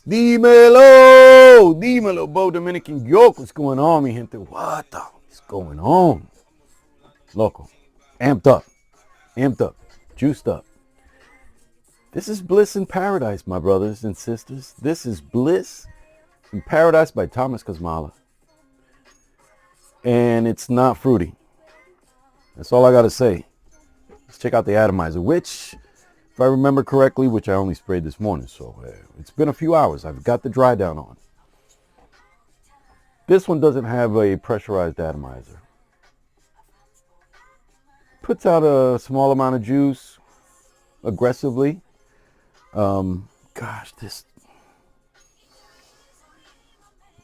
Dímelo, dímelo, Bo Dominican York. What's going on, mi gente? What the is going on? Loco, amped up, juiced up. This is Bliss in Paradise, my brothers and sisters. This is Bliss in Paradise by Thomas Kosmala. And it's not fruity. That's all I got to say. Let's check out the atomizer, which, if I remember correctly, which I only sprayed this morning, so it's been a few hours. I've got the dry down on. This one doesn't have a pressurized atomizer. Puts out a small amount of juice aggressively. Gosh, this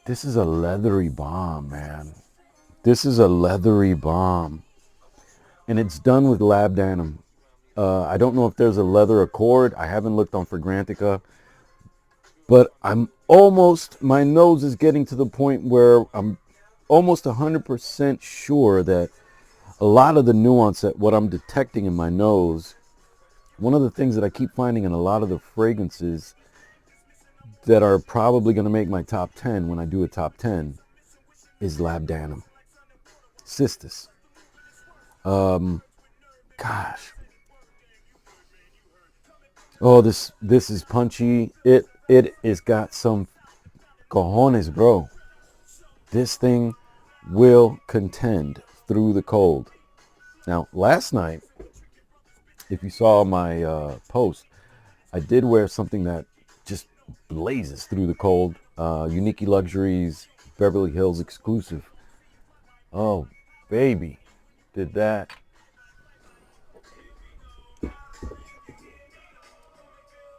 is a leathery bomb, man. This is a leathery bomb. And it's done with labdanum. I don't know if there's a leather accord. I haven't looked on Fragrantica. But my nose is getting to the point where I'm almost 100% sure that a lot of the nuance that what I'm detecting in my nose, one of the things that I keep finding in a lot of the fragrances that are probably going to make my top 10 when I do a top 10 is labdanum. Cistus. Gosh. Oh, this is punchy. It has got some cojones, bro. This thing will contend through the cold. Now, last night, if you saw my post, I did wear something that just blazes through the cold. Unique Luxuries Beverly Hills exclusive. Oh, baby, did that.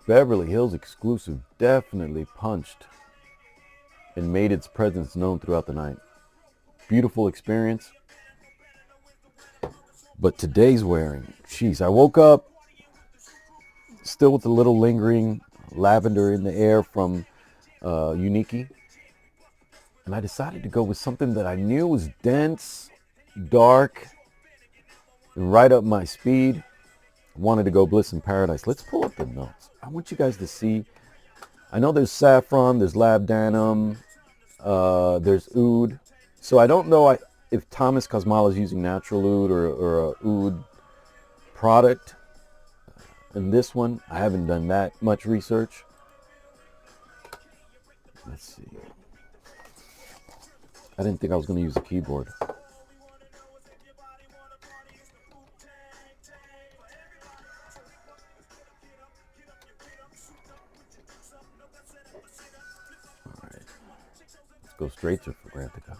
Beverly Hills exclusive definitely punched and made its presence known throughout the night. Beautiful experience. But today's wearing, jeez, I woke up still with a little lingering lavender in the air from Unique. And I decided to go with something that I knew was dense, dark, and right up my speed. I wanted to go Bliss in Paradise. Let's pull up the notes. I want you guys to see. I know there's saffron, there's labdanum, there's oud. So I don't know if Thomas Kosmala is using natural oud or a oud product. In this one, I haven't done that much research. Let's see. I didn't think I was going to use a keyboard. All right. Let's go straight to Fragrantica.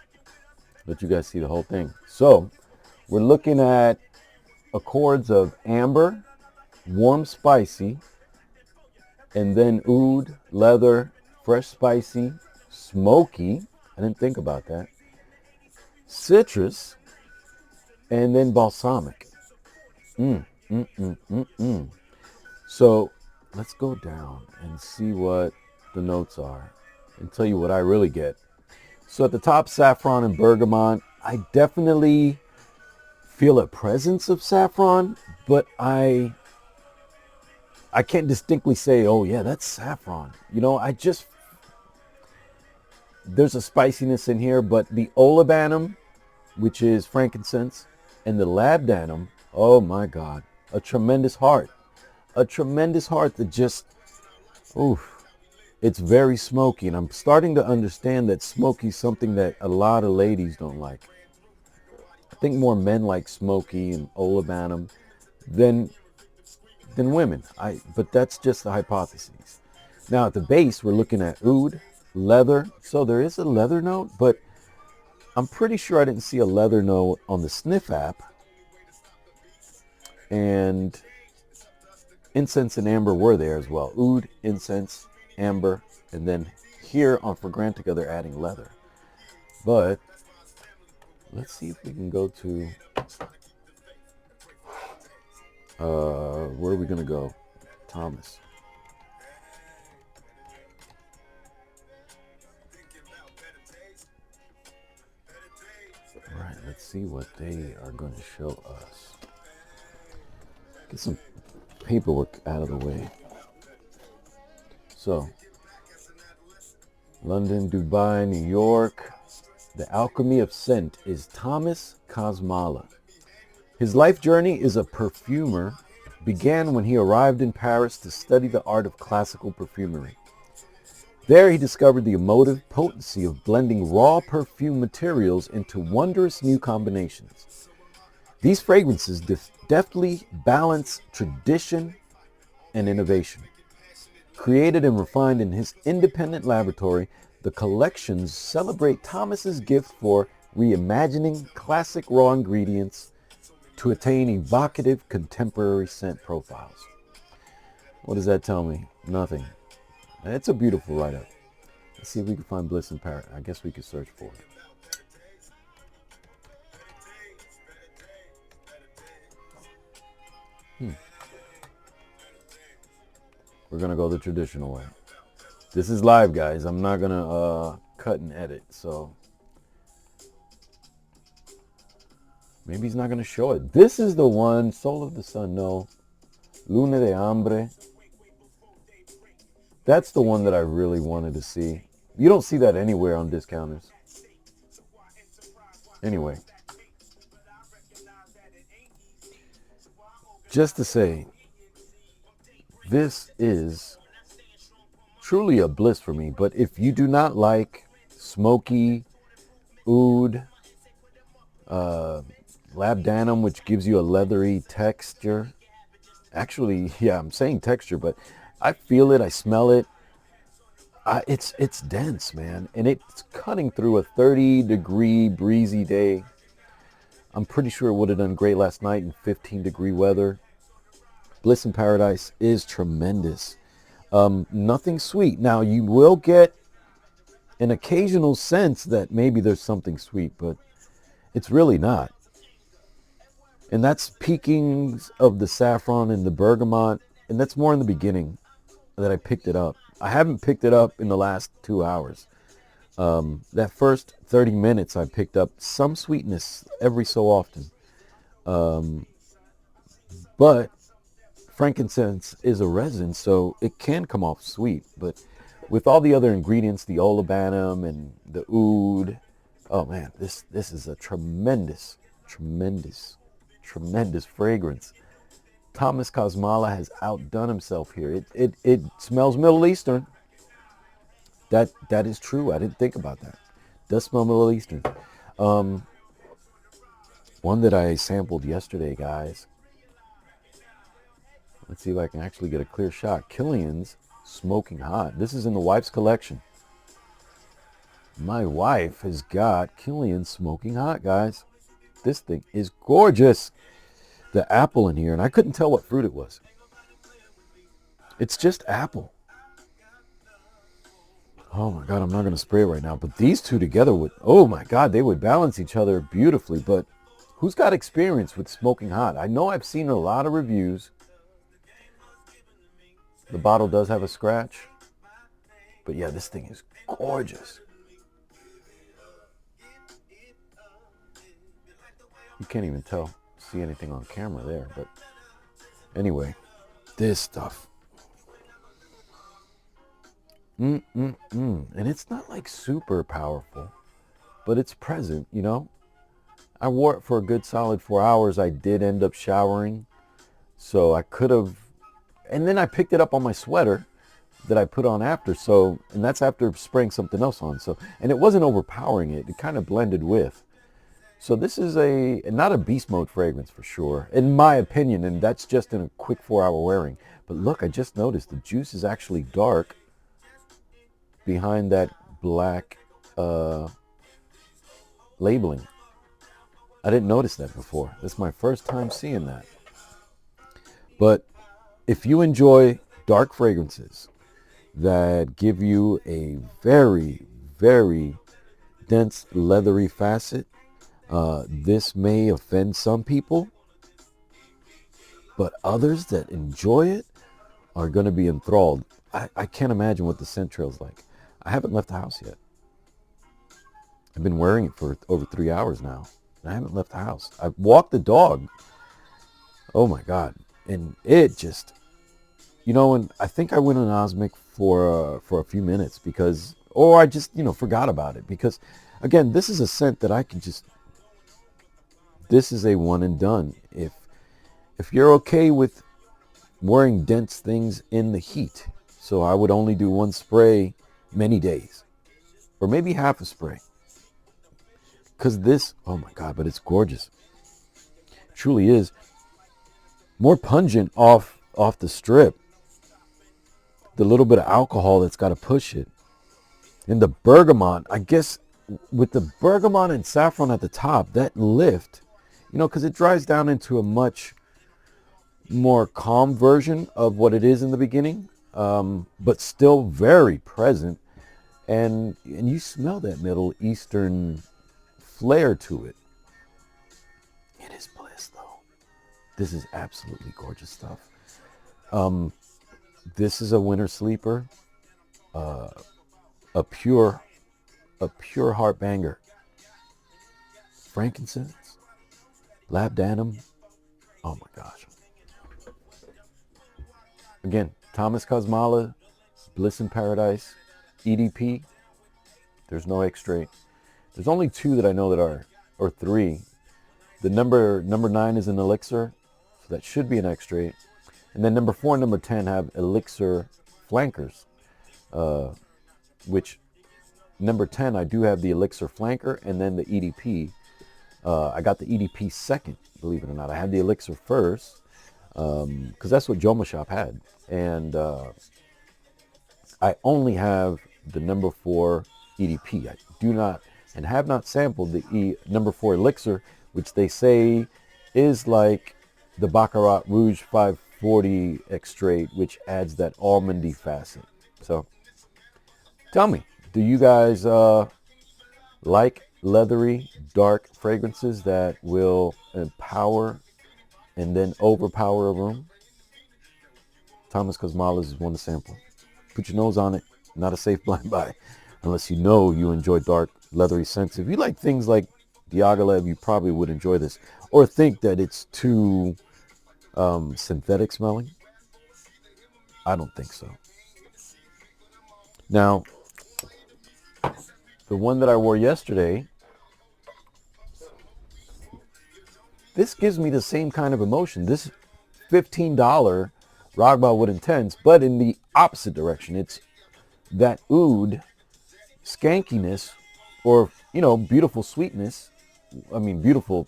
Let you guys see the whole thing. So, we're looking at accords of amber, warm spicy, and then oud, leather, fresh spicy, smoky. I didn't think about that. Citrus, and then balsamic. So let's go down and see what the notes are and tell you what I really get. So at the top, saffron and bergamot. I definitely feel a presence of saffron, but I can't distinctly say, oh yeah, that's saffron. You know, there's a spiciness in here, but the olibanum, which is frankincense, and the labdanum, oh my God, a tremendous heart that just, oof, it's very smoky. And I'm starting to understand that smoky is something that a lot of ladies don't like. I think more men like smoky and olibanum than women. But that's just the hypothesis. Now at the base, we're looking at oud, leather. So there is a leather note, but I'm pretty sure I didn't see a leather note on the sniff app. And incense and amber were there as well. Oud, incense, amber, and then here on Fragrantica they're adding leather. But let's see if we can go to where are we gonna go? Thomas. All right, let's see what they are going to show us. Get some paperwork out of the way. So London, Dubai, New York. The alchemy of scent is Thomas Kosmala. His life journey as a perfumer began when he arrived in Paris to study the art of classical perfumery. There he discovered the emotive potency of blending raw perfume materials into wondrous new combinations. These fragrances deftly balance tradition and innovation. Created and refined in his independent laboratory, the collections celebrate Thomas's gift for reimagining classic raw ingredients to attain evocative contemporary scent profiles. What does that tell me? Nothing. It's a beautiful write-up. Let's see if we can find Bliss in Paris. I guess we could search for it. We're going to go the traditional way. This is live, guys. I'm not going to cut and edit, so maybe he's not going to show it. This is the one, Soul of the Sun, no. Luna de Hambre. That's the one that I really wanted to see. You don't see that anywhere on discounters. Anyway. Just to say, this is truly a Bliss for me. But if you do not like smoky, oud, labdanum, which gives you a leathery texture. Actually, yeah, I'm saying texture, but I feel it. I smell it. It's dense, man. And it's cutting through a 30-degree breezy day. I'm pretty sure it would have done great last night in 15-degree weather. Bliss in Paradise is tremendous. Nothing sweet. Now, you will get an occasional sense that maybe there's something sweet, but it's really not. And that's peakings of the saffron and the bergamot. And that's more in the beginning that I picked it up. I haven't picked it up in the last 2 hours. That first 30 minutes, I picked up some sweetness every so often. But frankincense is a resin, so it can come off sweet. But with all the other ingredients, the olibanum and the oud, oh man, this is a tremendous fragrance. Thomas Kosmala has outdone himself here. It smells Middle Eastern. That is true. I didn't think about that. It does smell Middle Eastern. One that I sampled yesterday, guys. Let's see if I can actually get a clear shot. Kilian's Smoking Hot. This is in the wife's collection. My wife has got Kilian's Smoking Hot, guys. This thing is gorgeous. The apple in here, and I couldn't tell what fruit it was. It's just apple. Oh my God, I'm not going to spray it right now. But these two together would, oh my God, they would balance each other beautifully. But who's got experience with Smoking Hot? I know I've seen a lot of reviews. The bottle does have a scratch. But yeah, this thing is gorgeous. You can't even see anything on camera there. But anyway, this stuff. And it's not like super powerful, but it's present, you know. I wore it for a good solid 4 hours. I did end up showering, so I could have, and then I picked it up on my sweater that I put on after, so, and that's after spraying something else on, so, and it wasn't overpowering it kind of blended with. So this is not a beast mode fragrance for sure, in my opinion, and that's just in a quick 4-hour wearing. But look, I just noticed the juice is actually dark behind that black labeling. I didn't notice that before. That's my first time seeing that. But if you enjoy dark fragrances that give you a very, very dense leathery facet, this may offend some people, but others that enjoy it are going to be enthralled. I can't imagine what the scent trail's like. I haven't left the house yet. I've been wearing it for over 3 hours now. And I haven't left the house. I've walked the dog. Oh my God. And it just, you know, and I think I went on Osmic for a few minutes because or I just, forgot about it. Because again, this is a scent that I can just, this is a one and done. If you're okay with wearing dense things in the heat, so I would only do one spray many days, or maybe half a spray. Because this, oh my God, but it's gorgeous. It truly is. More pungent off the strip. The little bit of alcohol that's got to push it. And the bergamot, I guess with the bergamot and saffron at the top, that lift, because it dries down into a much more calm version of what it is in the beginning, but still very present. And you smell that Middle Eastern flair to it. It is Bliss, though. This is absolutely gorgeous stuff. This is a winter sleeper, a pure heart banger. Frankincense, labdanum. Oh my gosh. Again, Thomas Kosmala'S, Bliss in Paradise, EDP. There's no X-straight. There's only two that I know that are, or three. The number 9 is an elixir, so that should be an X-straight. And then number 4 and number 10 have elixir flankers, which number 10, I do have the elixir flanker and then the EDP. I got the EDP second, believe it or not. I had the elixir first, because that's what Joma Shop had. And I only have the number 4 EDP. I do not and have not sampled the number 4 elixir, which they say is like the Baccarat Rouge 540 X-straight, which adds that almondy facet. So tell me, do you guys like leathery, dark fragrances that will empower and then overpower a room? Thomas Kosmala'S is one to sample. Put your nose on it. Not a safe blind buy, unless you know you enjoy dark, leathery scents. If you like things like Diaghilev, you probably would enjoy this, or think that it's too synthetic smelling. I don't think so. Now, the one that I wore yesterday, this gives me the same kind of emotion. This $15 Rogbau Wood Intense, but in the opposite direction. It's that oud skankiness, or, beautiful sweetness. I mean, beautiful,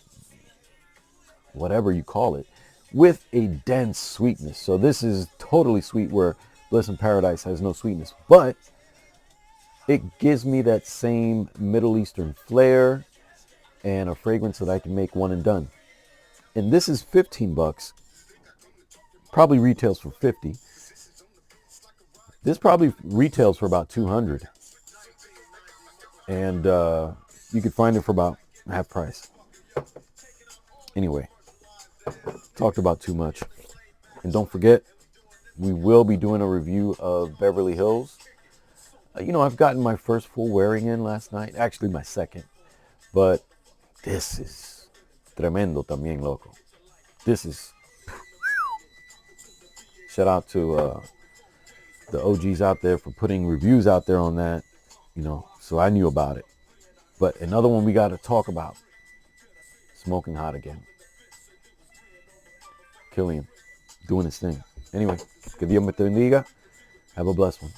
whatever you call it, with a dense sweetness. So this is totally sweet, where Bliss in Paradise has no sweetness, but it gives me that same Middle Eastern flair and a fragrance that I can make one and done. And this is $15. Probably retails for $50. This probably retails for about $200. And you could find it for about half price. Anyway, talked about too much. And don't forget, we will be doing a review of Beverly Hills. I've gotten my first full wearing in last night. Actually, my second. But this is tremendo también, loco. This is... Shout out to the OGs out there for putting reviews out there on that. So I knew about it. But another one we got to talk about. Smoking hot again. Killian doing his thing. Anyway, que Dios me te bendiga. Have a blessed one.